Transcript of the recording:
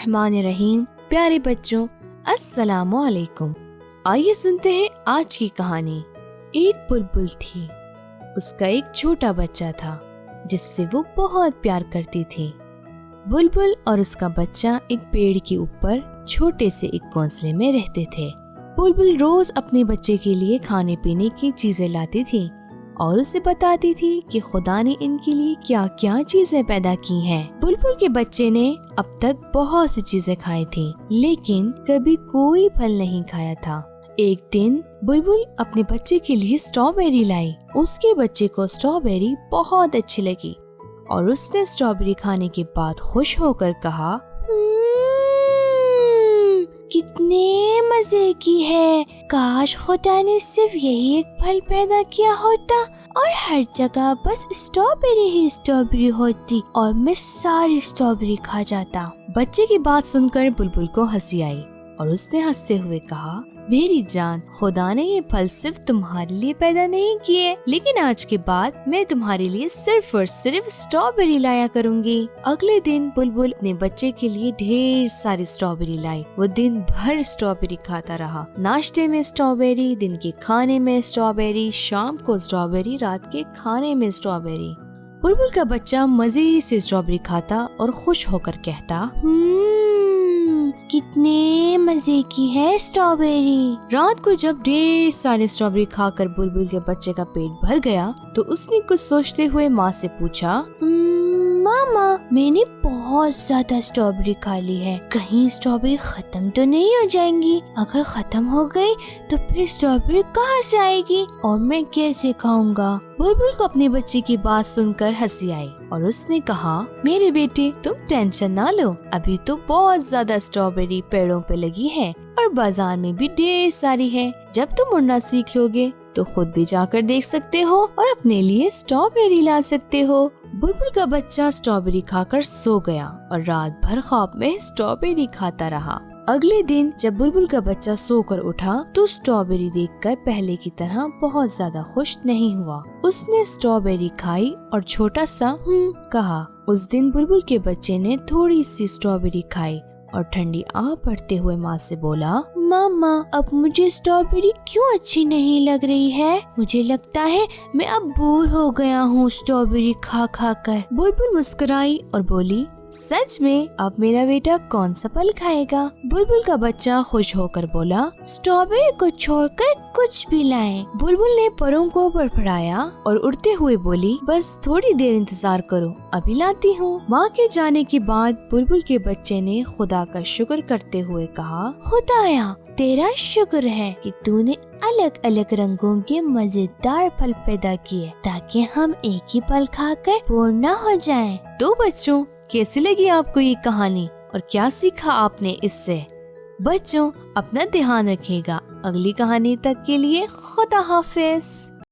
बिस्मिल्लाहिर्रहमानिर्रहीम। प्यारे बच्चों, अस्सलामु अलैकुम। आइए सुनते हैं आज की कहानी। एक बुलबुल थी। उसका एक छोटा बच्चा था जिससे वो बहुत प्यार करती थी। बुलबुल और उसका बच्चा एक पेड़ के ऊपर छोटे से एक घोंसले में रहते थे। बुलबुल रोज अपने बच्चे के लिए खाने पीने की चीजें लाती थी और उसे बताती थी कि खुदा ने इनके लिए क्या क्या चीजें पैदा की हैं। बुलबुल के बच्चे ने अब तक बहुत सी चीजें खाई थी, लेकिन कभी कोई फल नहीं खाया था। एक दिन बुलबुल अपने बच्चे के लिए स्ट्रॉबेरी लाई। उसके बच्चे को स्ट्रॉबेरी बहुत अच्छी लगी और उसने स्ट्रॉबेरी खाने के बाद खुश होकर कहा, कितने मजे की है। काश खुदा ने सिर्फ यही एक फल पैदा किया होता और हर जगह बस स्ट्रॉबेरी ही स्ट्रॉबेरी होती और मैं सारी स्ट्रॉबेरी खा जाता। बच्चे की बात सुनकर बुलबुल को हंसी आई और उसने हंसते हुए कहा, मेरी जान, खुदा ने ये फल सिर्फ तुम्हारे लिए पैदा नहीं किए, लेकिन आज के बाद मैं तुम्हारे लिए सिर्फ और सिर्फ स्ट्रॉबेरी लाया करूंगी। अगले दिन बुलबुल अपने बच्चे के लिए ढेर सारी स्ट्रॉबेरी लाई। वो दिन भर स्ट्रॉबेरी खाता रहा। नाश्ते में स्ट्रॉबेरी, दिन के खाने में स्ट्रॉबेरी, शाम को स्ट्रॉबेरी, रात के खाने में स्ट्रॉबेरी। बुलबुल का बच्चा मजे से स्ट्रॉबेरी खाता और खुश होकर कहता, कितने मजे की है स्ट्रॉबेरी। रात को जब ढेर सारी स्ट्रॉबेरी खाकर बुलबुल के बच्चे का पेट भर गया तो उसने कुछ सोचते हुए माँ से पूछा, मामा, मैंने बहुत ज्यादा स्ट्रॉबेरी खा ली है, कहीं स्ट्रॉबेरी खत्म तो नहीं हो जाएंगी? अगर खत्म हो गई तो फिर स्ट्रॉबेरी कहाँ से आएगी और मैं कैसे खाऊंगा? बुलबुल को अपने बच्चे की बात सुनकर हंसी आई और उसने कहा, मेरे बेटे, तुम टेंशन ना लो, अभी तो बहुत ज्यादा स्ट्रॉबेरी पेड़ों पे लगी है और बाजार में भी ढेर सारी है। जब तुम उड़ना सीख लोगे तो खुद भी जाकर देख सकते हो और अपने लिए स्ट्रॉबेरी ला सकते हो। बुलबुल का बच्चा स्ट्रॉबेरी खाकर सो गया और रात भर ख्वाब में स्ट्रॉबेरी खाता रहा। अगले दिन जब बुलबुल का बच्चा सोकर उठा तो स्ट्रॉबेरी देखकर पहले की तरह बहुत ज्यादा खुश नहीं हुआ। उसने स्ट्रॉबेरी खाई और छोटा सा कहा। उस दिन बुलबुल के बच्चे ने थोड़ी सी स्ट्रॉबेरी खाई और ठंडी आह भरते हुए माँ से बोला, मामा, अब मुझे स्ट्रॉबेरी क्यों अच्छी नहीं लग रही है? मुझे लगता है मैं अब बोर हो गया हूँ स्ट्रॉबेरी खा खा कर। बुलबुल मुस्कुराई और बोली, सच में? अब मेरा बेटा कौन सा फल खाएगा? बुलबुल का बच्चा खुश होकर बोला, स्ट्रॉबेरी को छोड़कर कुछ भी लाएं। बुलबुल ने परों को फड़फड़ाया और उड़ते हुए बोली, बस थोड़ी देर इंतजार करो, अभी लाती हूँ। माँ के जाने के बाद बुलबुल के बच्चे ने खुदा का शुक्र करते हुए कहा, खुदाया, तेरा शुक्र है कि तूने अलग अलग रंगों के मजेदार फल पैदा किए ताकि हम एक ही फल खाकर बोर न हो जाएं। तो बच्चों, कैसी लगी आपको ये कहानी और क्या सीखा आपने इससे? बच्चों, अपना ध्यान रखिएगा। अगली कहानी तक के लिए खुदा हाफिज।